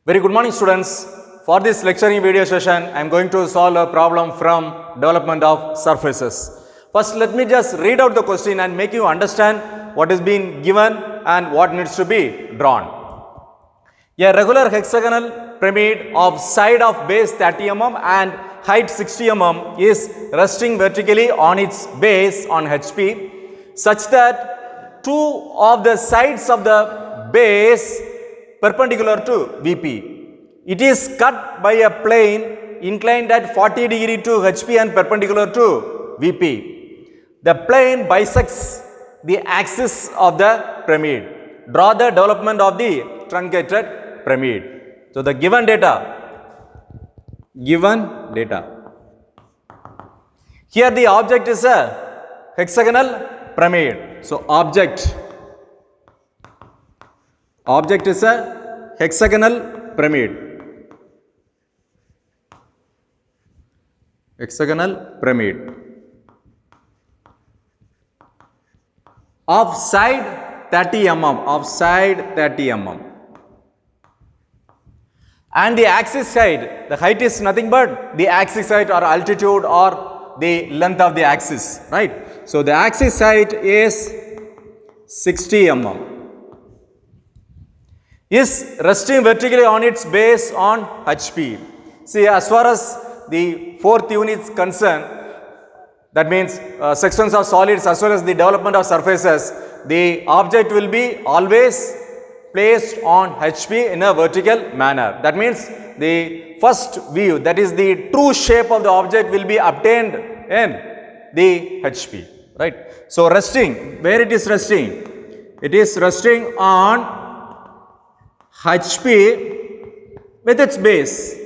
Very good morning, students. For this lecturing video session, I am going to solve a problem from development of surfaces. First, let me just read out the question and make you understand what is being given and what needs to be drawn. A regular hexagonal pyramid of side of base 30 mm and height 60 mm is resting vertically on its base on HP such that two of the sides of the base perpendicular to VP. It is cut by a plane inclined at 40 degree to HP and perpendicular to VP. The plane bisects the axis of the pyramid. Draw the development of the truncated pyramid. So, the given data. Here the object is a hexagonal pyramid. So, object is a hexagonal pyramid. Of side 30 mm. And the axis height, the height is nothing but the axis height or altitude or the length of the axis, right? So, the axis height is 60 mm. Is resting vertically on its base on HP. See, as far as the fourth unit is concerned, that means sections of solids as well as the development of surfaces, the object will be always placed on HP in a vertical manner. That means the first view, that is the true shape of the object, will be obtained in the HP, right? So, resting, where it is resting? It is resting on HP with its base.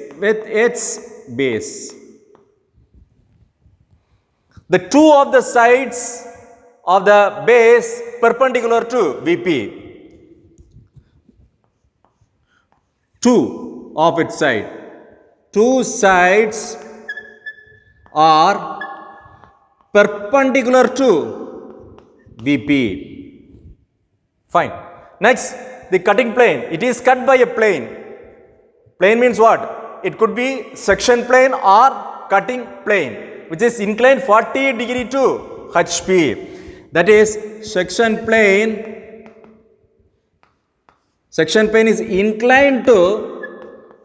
The two of the sides of the base perpendicular to VP. Two of its side. Two sides are perpendicular to VP. Fine. Next, the cutting plane. It is cut by a plane. Plane means what? It could be section plane or cutting plane, which is inclined 40 degree to HP. That is, section plane is inclined to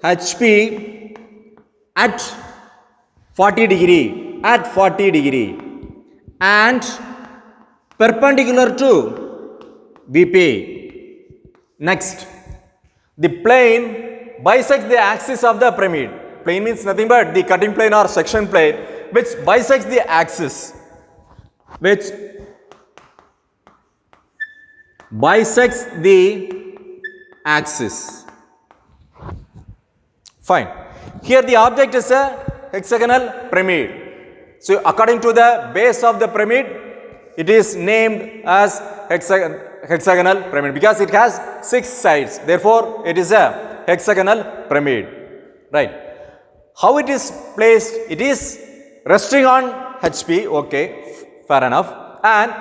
HP at 40 degree, and perpendicular to VP. Next, the plane bisects the axis of the pyramid. Plane means nothing but the cutting plane or section plane which bisects the axis. Fine. Here the object is a hexagonal pyramid. So, according to the base of the pyramid, it is named as hexagonal pyramid because it has 6 sides. Therefore, it is a hexagonal pyramid, right? How it is placed? It is resting on HP, okay, fair enough. And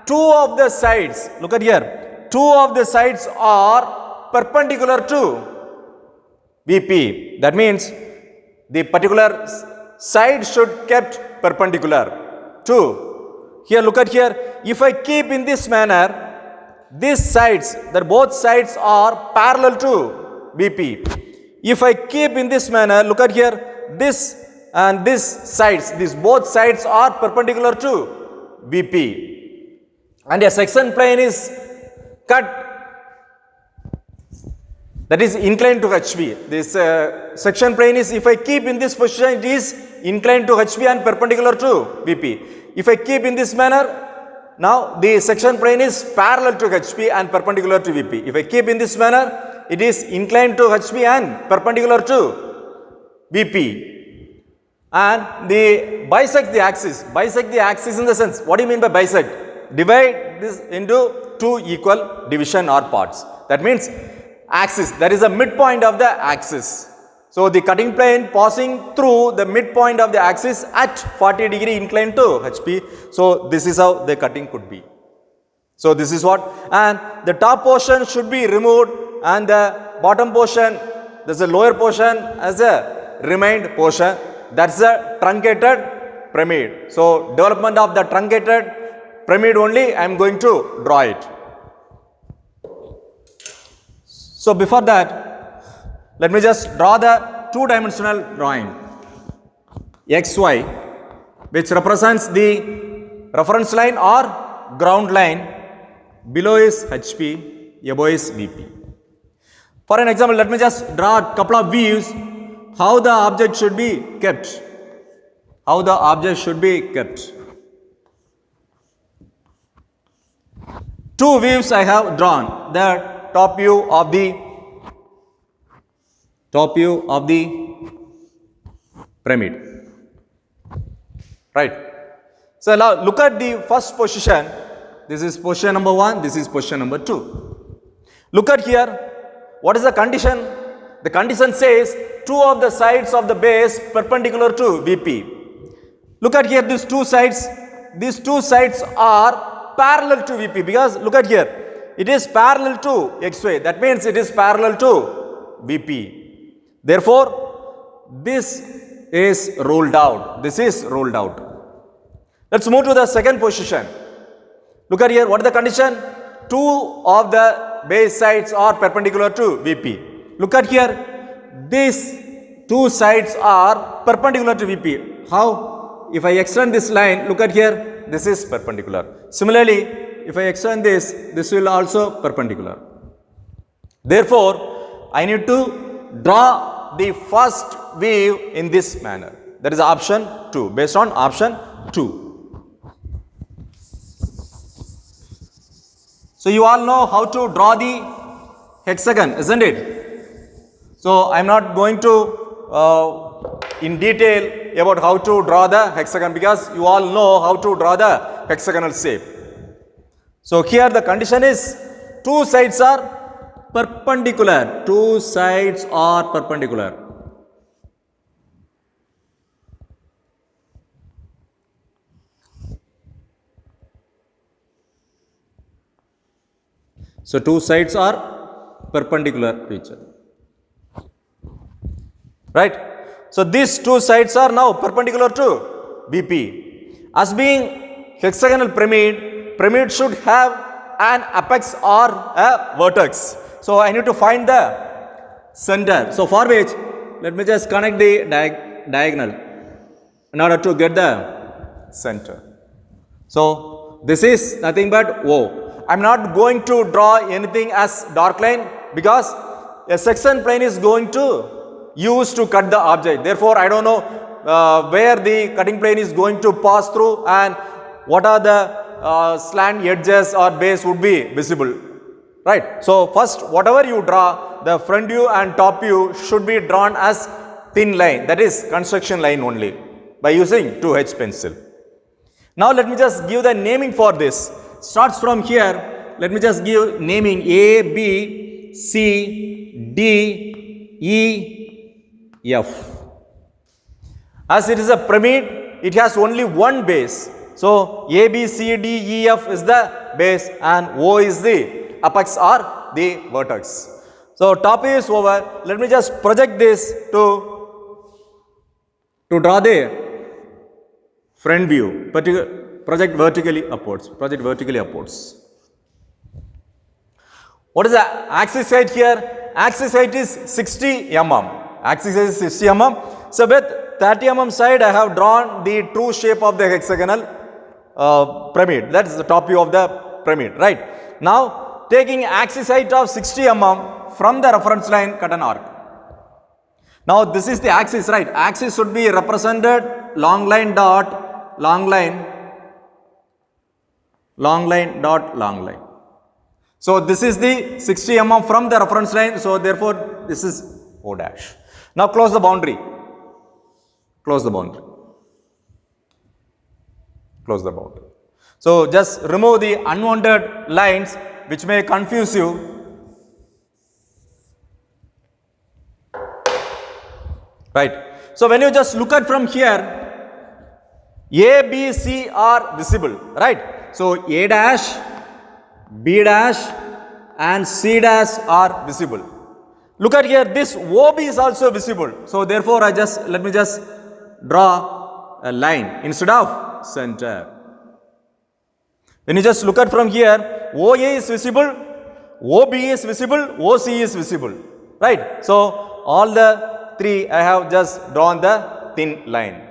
two of the sides, look at here, two of the sides are perpendicular to VP. That means the particular side should kept perpendicular to. Here, look at here, if I keep in this manner, these sides, that both sides are parallel to VP. If I keep in this manner, look at here, this and this sides, these both sides are perpendicular to VP. And a section plane is cut, that is inclined to HP. This section plane is, if I keep in this position, it is inclined to HP and perpendicular to VP. If I keep in this manner, now the section plane is parallel to HP and perpendicular to VP. If I keep in this manner, it is inclined to HP and perpendicular to VP. And the bisect the axis in the sense, what do you mean by bisect? Divide this into two equal division or parts. That means axis, that is the midpoint of the axis. So, the cutting plane passing through the midpoint of the axis at 40 degree inclined to HP. So, this is how the cutting could be. So, this is what, and the top portion should be removed and the bottom portion there's a lower portion as a remained portion. That's a truncated pyramid. So development of the truncated pyramid only I am going to draw it. So before that, let me just draw the two-dimensional drawing. XY, which represents the reference line or ground line. Below is HP, above is VP. For an example, let me just draw a couple of views how the object should be kept. How the object should be kept. Two views I have drawn. The top view of the pyramid. Right. So now look at the first position. This is position number 1. This is position number 2. Look at here. What is the condition? The condition says two of the sides of the base perpendicular to VP. Look at here, these two sides. These two sides are parallel to VP because look at here. It is parallel to XY. That means it is parallel to VP. Therefore, this is ruled out. This is ruled out. Let's move to the second position. Look at here. What is the condition? Two of the base sides are perpendicular to VP. Look at here. These two sides are perpendicular to VP. How? If I extend this line, look at here. This is perpendicular. Similarly, if I extend this will also perpendicular. Therefore, I need to draw the first view in this manner. That is option 2, based on option 2. So you all know how to draw the hexagon, isn't it? So I am not going to in detail about how to draw the hexagon because you all know how to draw the hexagonal shape. So here the condition is two sides are perpendicular. Two sides are perpendicular. So two sides are perpendicular to each other. Right? So these two sides are now perpendicular to VP. As being hexagonal pyramid should have an apex or a vertex. So I need to find the center. So for which, let me just connect the diagonal in order to get the center. So this is nothing but O. I am not going to draw anything as dark line because a section plane is going to use to cut the object. Therefore, I don't know where the cutting plane is going to pass through and what are the slant edges or base would be visible. Right. So first, whatever you draw, the front view and top view should be drawn as thin line, that is construction line only by using 2H pencil. Now let me just give the naming for this. Starts from here. Let me just give naming A, B, C, D, E, F. As it is a pyramid, it has only one base. So A, B, C, D, E, F is the base and O is the apex or the vertex. So top is over. Let me just project this to draw the front view. Project vertically upwards. Project vertically upwards. What is the axis height here? Axis height is 60 mm. Axis height is 60 mm. So with 30 mm side, I have drawn the true shape of the hexagonal pyramid. That is the top view of the pyramid, right? Now, taking axis height of 60 mm from the reference line, cut an arc. Now, this is the axis, right? Axis should be represented long line dot long line dot long line. So this is the 60 mm from the reference line. So therefore, this is O dash. Now close the boundary. Close the boundary. Close the boundary. So just remove the unwanted lines which may confuse you. Right. So when you just look at from here, A, B, C are visible, right? So A dash, B dash and C dash are visible. Look at here, this OB is also visible. So therefore, let me just draw a line instead of center. When you just look at from here, OA is visible, OB is visible, OC is visible, right? So all the three I have just drawn the thin line.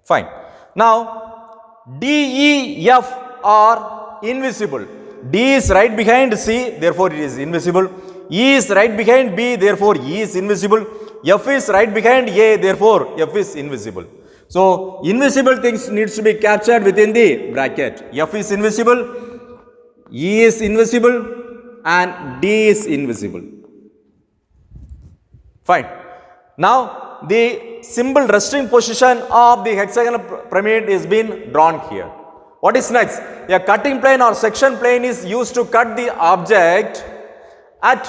Fine. Now D, E, F are invisible. D is right behind C, therefore it is invisible. E is right behind B, therefore E is invisible. F is right behind A, therefore F is invisible. So invisible things needs to be captured within the bracket. F is invisible, E is invisible, and D is invisible. Fine. Now the symbol resting position of the hexagonal pyramid is being drawn here. What is next? A cutting plane or section plane is used to cut the object at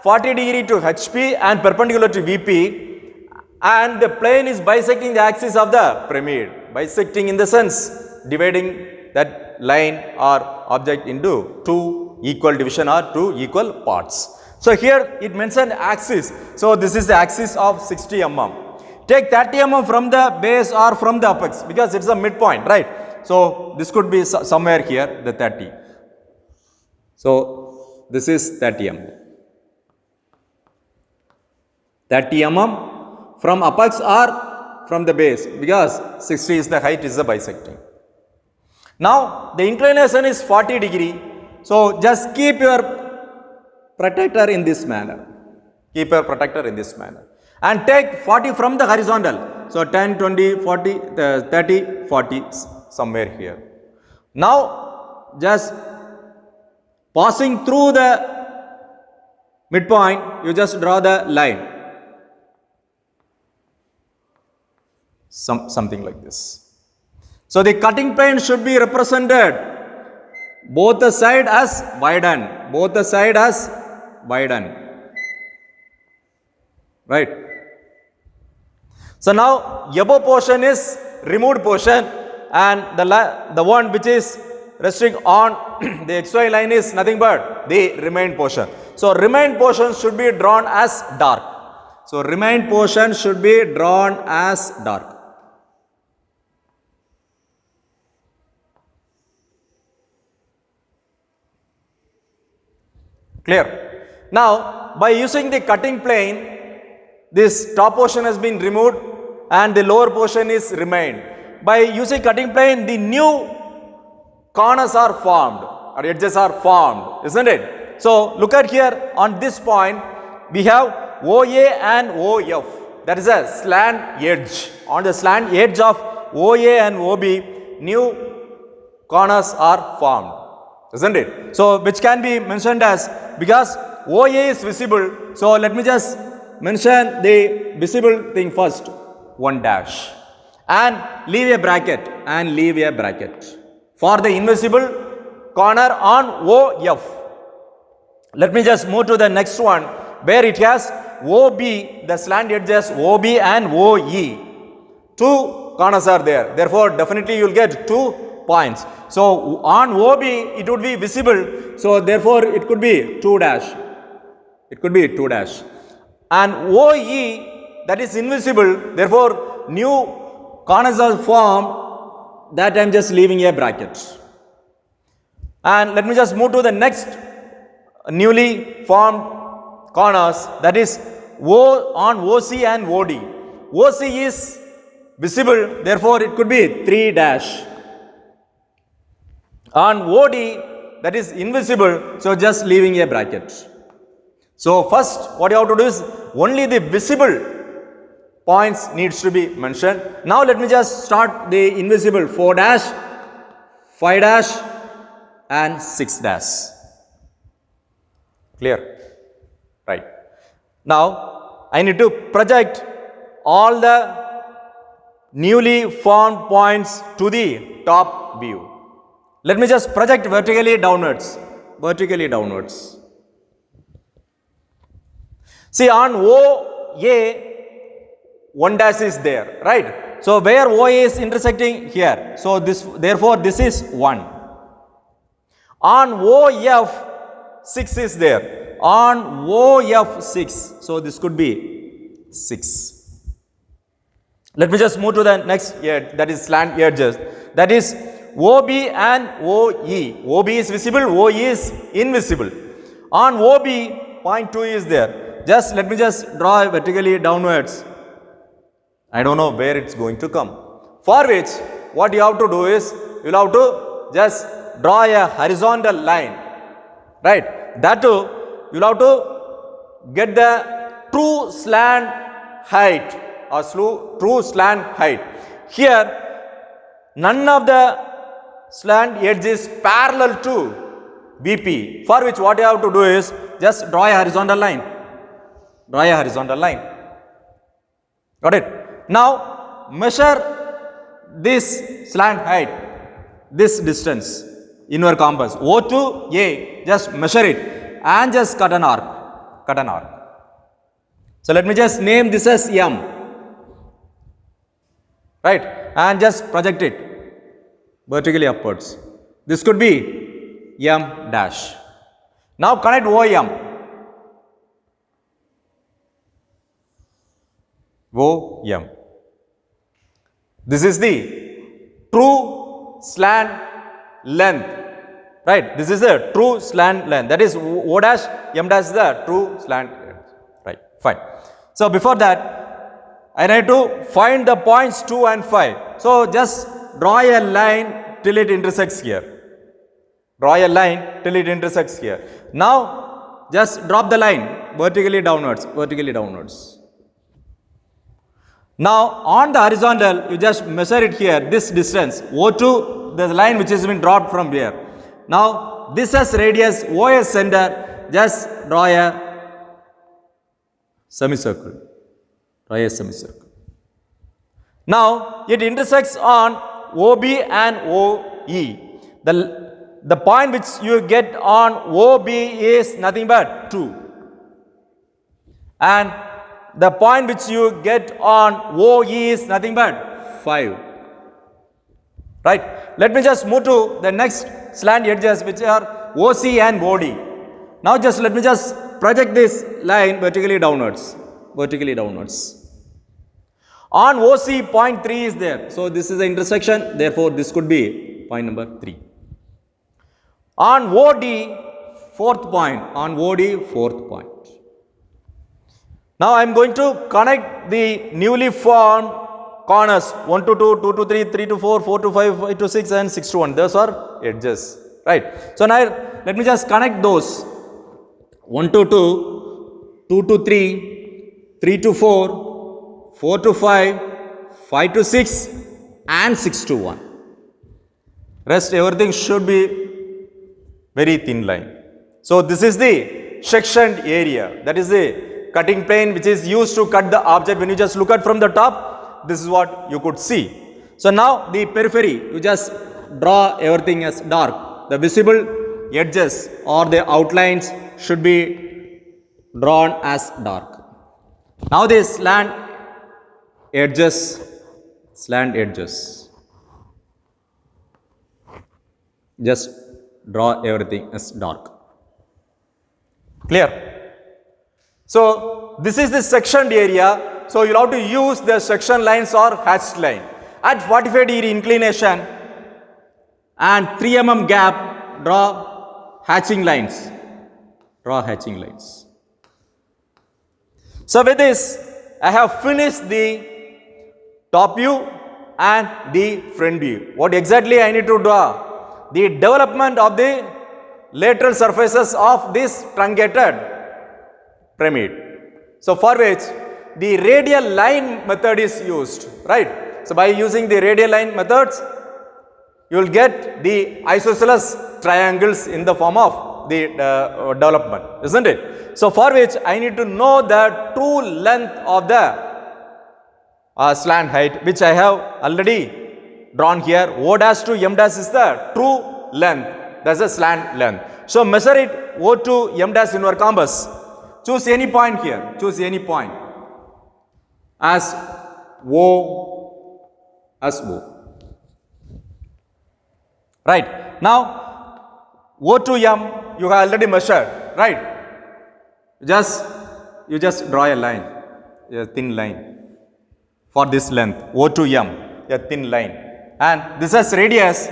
40 degree to HP and perpendicular to VP, and the plane is bisecting the axis of the pyramid. Bisecting in the sense dividing that line or object into two equal division or two equal parts. So here it mentioned axis. So this is the axis of 60 mm. Take 30 mm from the base or from the apex because it's a midpoint, right? So this could be somewhere here, the 30. So this is 30 mm. 30 mm from apex or from the base because 60 is the height, is the bisecting. Now the inclination is 40 degree. So just keep your protector in this manner. Keep your protector in this manner. And take 40 from the horizontal. So 10, 20, 40, 30, 40 somewhere here. Now just passing through the midpoint, you just draw the line. Something like this. So the cutting plane should be represented both the side as widen. Both the side as widen. Right. So now above portion is removed portion and the one which is resting on the XY line is nothing but the remained portion. So remained portion should be drawn as dark. So remained portion should be drawn as dark. Clear? Now by using the cutting plane, this top portion has been removed and the lower portion is remained. By using cutting plane, the new corners are formed or edges are formed, isn't it? So look at here on this point, we have OA and OF. That is a slant edge. On the slant edge of OA and OB, new corners are formed, isn't it? So which can be mentioned as, because OA is visible, so let me just mention the visible thing first, 1 dash, and leave a bracket and leave a bracket for the invisible corner on OF. Let me just move to the next one where it has OB, the slant edges OB and OE. Two corners are there. Therefore, definitely you will get 2 points. So on OB it would be visible. So therefore it could be 2 dash. It could be 2 dash. And OE, that is invisible. Therefore new corners are formed. That I am just leaving a bracket. And let me just move to the next newly formed corners, that is O on OC and OD. OC is visible, therefore it could be 3 dash. On OD, that is invisible, so just leaving a bracket. So first what you have to do is only the visible points needs to be mentioned. Now let me just start the invisible 4 dash, 5 dash and 6 dash. Clear? Right. Now I need to project all the newly formed points to the top view. Let me just project vertically downwards. Vertically downwards. See on OA, 1 dash is there, right? So where OA is intersecting here. So this, therefore this is 1. On OF, 6 is there. on OF6. So this could be 6. Let me just move to the next edge, that is slant edges. That is OB and OE. OB is visible, OE is invisible. On OB, point 2 is there. Just let me just draw vertically downwards. I don't know where it's going to come. For which, what you have to do is, you will have to just draw a horizontal line. Right? That too, you will have to get the true slant height or true slant height. Here, none of the slant edge is parallel to VP, for which what you have to do is just draw a horizontal line. Draw a horizontal line. Got it? Now, measure this slant height, this distance in your compass. O to A, just measure it and just cut an arc. Cut an arc. So, let me just name this as M. Right? And just project it vertically upwards. This could be M dash. Now, connect OM. OM. This is the true slant length. Right? This is the true slant length. That is O dash, M dash is the true slant length. Right? Fine. So, before that, I need to find the points 2 and 5. So, just draw a line till it intersects here. Draw a line till it intersects here. Now, just drop the line vertically downwards, vertically downwards. Now, on the horizontal, you just measure it here, this distance, O2, the line which has been dropped from here. Now, this as radius, O as center, just draw a semicircle. Draw a semicircle. Now, it intersects on OB and OE. The point which you get on OB is nothing but 2. And the point which you get on OE is nothing but 5. Right? Let me just move to the next slant edges which are OC and OD. Now, just let me just project this line vertically downwards. Vertically downwards. On OC, point 3 is there. So, this is the intersection. Therefore, this could be point number 3. On OD, fourth point. On OD, fourth point. Now, I am going to connect the newly formed corners 1 to 2, 2 to 3, 3 to 4, 4 to 5, 5 to 6 and 6 to 1. Those are edges. Right. So, now let me just connect those 1 to 2, 2 to 3, 3 to 4, 4 to 5, 5 to 6 and 6 to 1. Rest everything should be very thin line. So, this is the sectioned area, that is the cutting plane which is used to cut the object. When you just look at from the top, this is what you could see. So, now the periphery, you just draw everything as dark. The visible edges or the outlines should be drawn as dark. Now, this slant edges, just draw everything as dark. Clear? So, this is the sectioned area. So, you will have to use the section lines or hatched line. At 45° inclination and 3 mm gap, draw hatching lines. Draw hatching lines. So, with this, I have finished the top view and the front view. What exactly I need to draw? The development of the lateral surfaces of this truncated pyramid. So, for which the radial line method is used, right? So, by using the radial line methods, you will get the isosceles triangles in the form of the development, isn't it? So, for which I need to know the true length of the slant height, which I have already drawn here. O dash to M dash is the true length, that is the slant length. So, measure it O to M dash in your compass. Choose any point here, choose any point as O, right. Now, O to M you have already measured, right. Just you just draw a line, a thin line for this length O to M, a thin line, and this is radius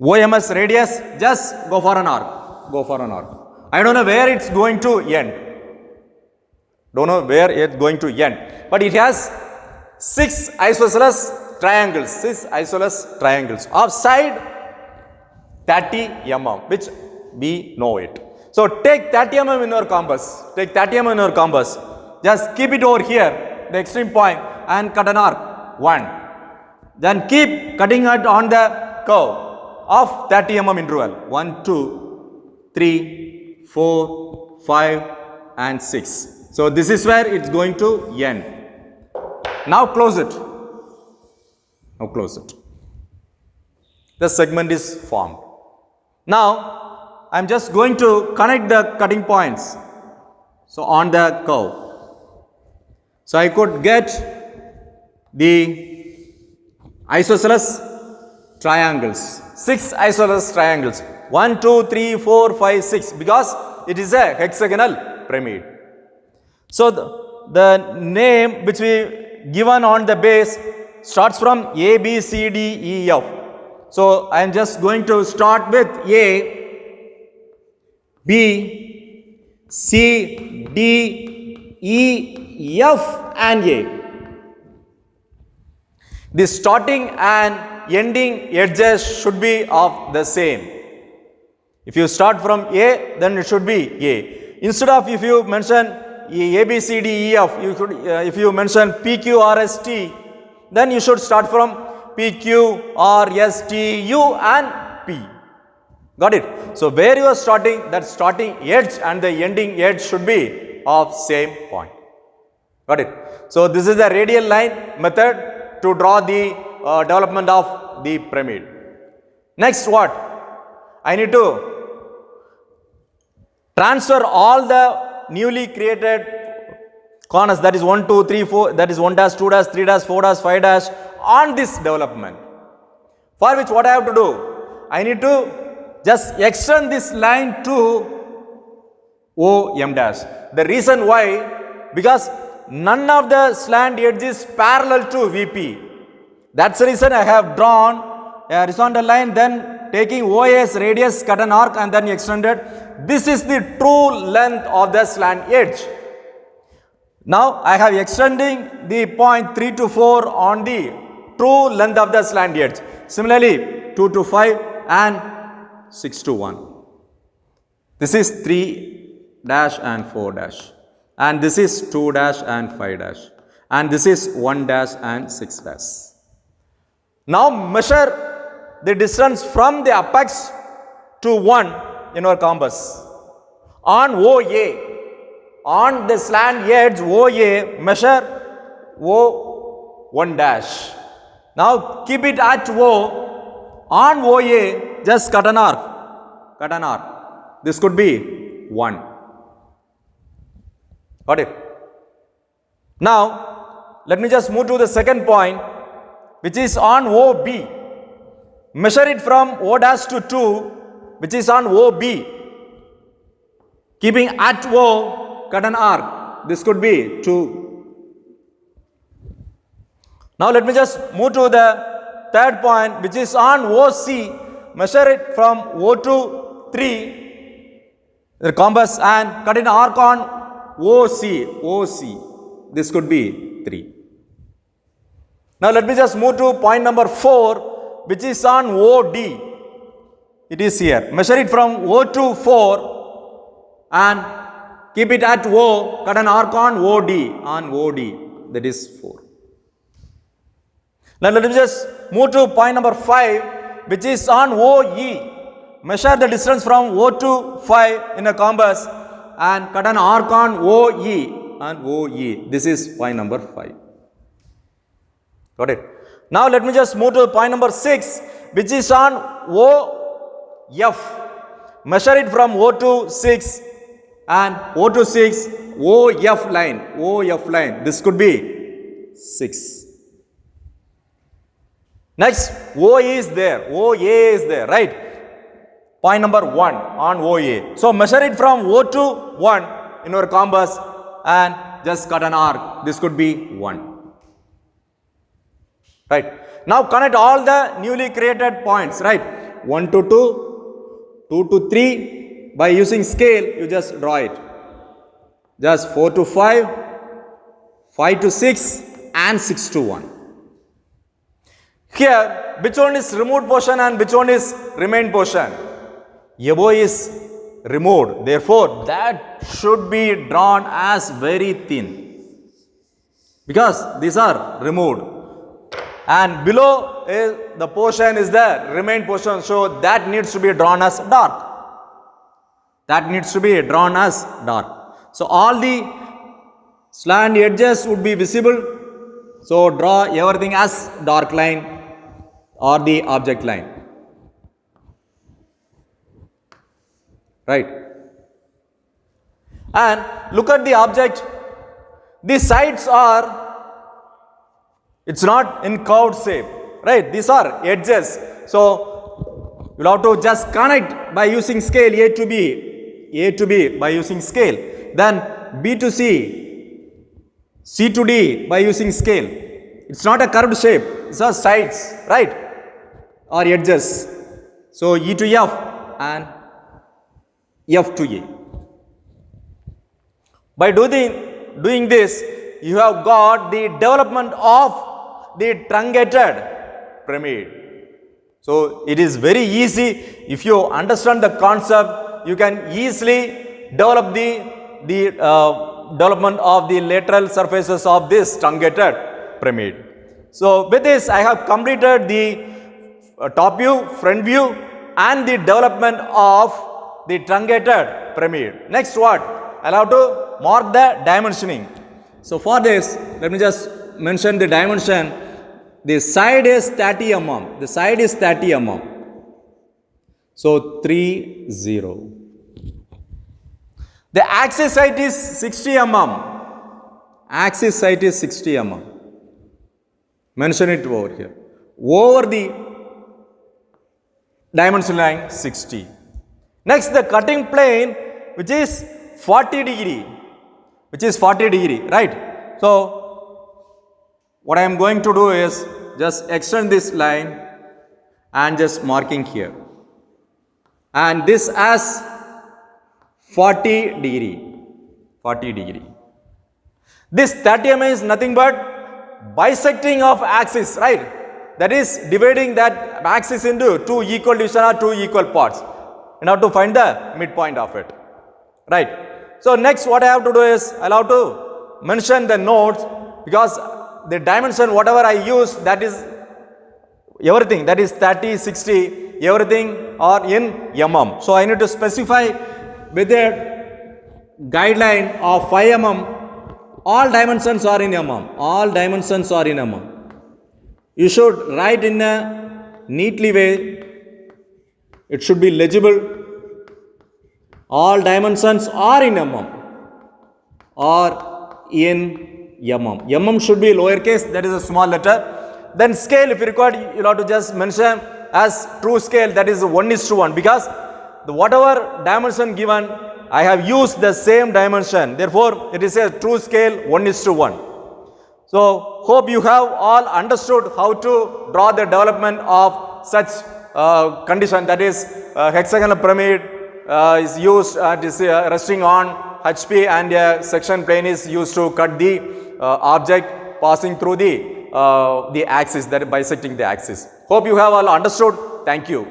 OMS radius. Just go for an arc. Go for an arc. I don't know where it's going to end. Don't know where it's going to end, but it has 6 isosceles triangles. 6 isosceles triangles of side 30 mm, which we know it. So take 30 mm in your compass. Take 30 mm in your compass. Just keep it over here, the extreme point, and cut an arc. 1. Then keep cutting it on the curve of 30 mm interval. 1, 2, 3, 4, 5, and 6. So this is where it's going to end. Now close it. Now close it. The segment is formed. Now I am just going to connect the cutting points. So on the curve. So I could get the isosceles triangles. 6 isosceles triangles. 1, 2, 3, 4, 5, 6. Because it is a hexagonal pyramid. So the name which we given on the base starts from A, B, C, D, E, F. So I am just going to start with A, B, C, D, E, F and A. The starting and ending edges should be of the same. If you start from A, then it should be A. Instead of if you mention A, B, C, D, E, F, you should, if you mention P, Q, R, S, T, then you should start from P, Q, R, S, T, U and P. Got it? So where you are starting, that starting edge and the ending edge should be of same point. Got it? So this is the radial line method to draw the development of the pyramid. Next what? I need to transfer all the newly created corners, that is 1, 2, 3, 4, that is 1 dash, 2 dash, 3 dash, 4 dash, 5 dash on this development. For which what I have to do? I need to just extend this line to OM dash. The reason why? Because none of the slant edge is parallel to VP. That's the reason I have drawn a horizontal line, then taking OA's radius, cut an arc and then extended. This is the true length of the slant edge. Now I have extending the point 3 to 4 on the true length of the slant edge. Similarly 2 to 5 and 6 to 1. This is 3 dash and 4 dash. And this is 2 dash and 5 dash. And this is 1 dash and 6 dash. Now measure the distance from the apex to 1 in our compass. On OA, on the slant edge OA, measure O1 dash. Now keep it at O. On OA, just cut an arc. Cut an arc. This could be 1. Got it? Now let me just move to the second point, which is on OB. Measure it from O dash to 2, which is on OB. Keeping at O, cut an arc. This could be 2. Now let me just move to the third point, which is on OC. Measure it from O to 3, the compass, and cut an arc on OC. This could be 3. Now let me just move to point number 4, which is on OD. It is here. Measure it from O to 4 and keep it at O. Cut an arc on OD. That is 4. Now let me just move to point number 5, which is on OE. Measure the distance from O to 5 in a compass and cut an arc on OE. This is point number 5. Got it? Now let me just move to point number 6, which is on OF. Measure it from O to 6 and O to 6, OF line. This could be 6. Next, OA is there, right? Point number 1 on OA. So measure it from O to 1 in your compass and just cut an arc. This could be 1. Right. Now connect all the newly created points. Right. 1 to 2, 2 to 3. By using scale, you just draw it. Just 4 to 5, 5 to 6 and 6 to 1. Here, which one is removed portion and which one is remained portion? Above is removed. Therefore, that should be drawn as very thin. Because these are removed. And below is the portion is the remained portion. So, that needs to be drawn as dark. That needs to be drawn as dark. So, all the slant edges would be visible. So, draw everything as dark line or the object line. Right. And look at the object. The sides are, it's not in curved shape. Right. These are edges. So, you'll have to just connect by using scale A to B. A to B by using scale. Then B to C. C to D by using scale. It's not a curved shape. It's a sides. Right. Or edges. So, E to F and F to A. By doing this, you have got the development of the truncated pyramid. So, it is very easy. If you understand the concept, you can easily develop the development of the lateral surfaces of this truncated pyramid. So, with this, I have completed the top view, front view and the development of the truncated pyramid. Next what? I'll have to mark the dimensioning. So for this, let me just mention the dimension. The side is 30 mm. The side is 30 mm. So 30. The axis height is 60 mm. Axis height is 60 mm. Mention it over here. Over the dimension line 60. Next, the cutting plane, which is 40 degree, right? So, what I am going to do is just extend this line and just marking here. And this as 40 degree. This 30 mm is nothing but bisecting of axis, right? That is dividing that axis into two equal division or two equal parts. In order to find the midpoint of it, right? So next what I have to do is I have to mention the nodes, because the dimension whatever I use, that is everything, that is 30, 60, everything are in mm. So I need to specify with a guideline of 5 mm, all dimensions are in mm, all dimensions are in mm. You should write in a neatly way. It should be legible. All dimensions are in mm or in mm. Mm should be lowercase, that is a small letter. Then scale, if you require, you have to just mention as true scale, that is 1:1, because the whatever dimension given, I have used the same dimension. Therefore, it is a true scale 1:1. So, hope you have all understood how to draw the development of such condition, that is hexagonal pyramid is used resting on HP, and a section plane is used to cut the object passing through the axis, that is bisecting the axis. Hope you have all understood. Thank you.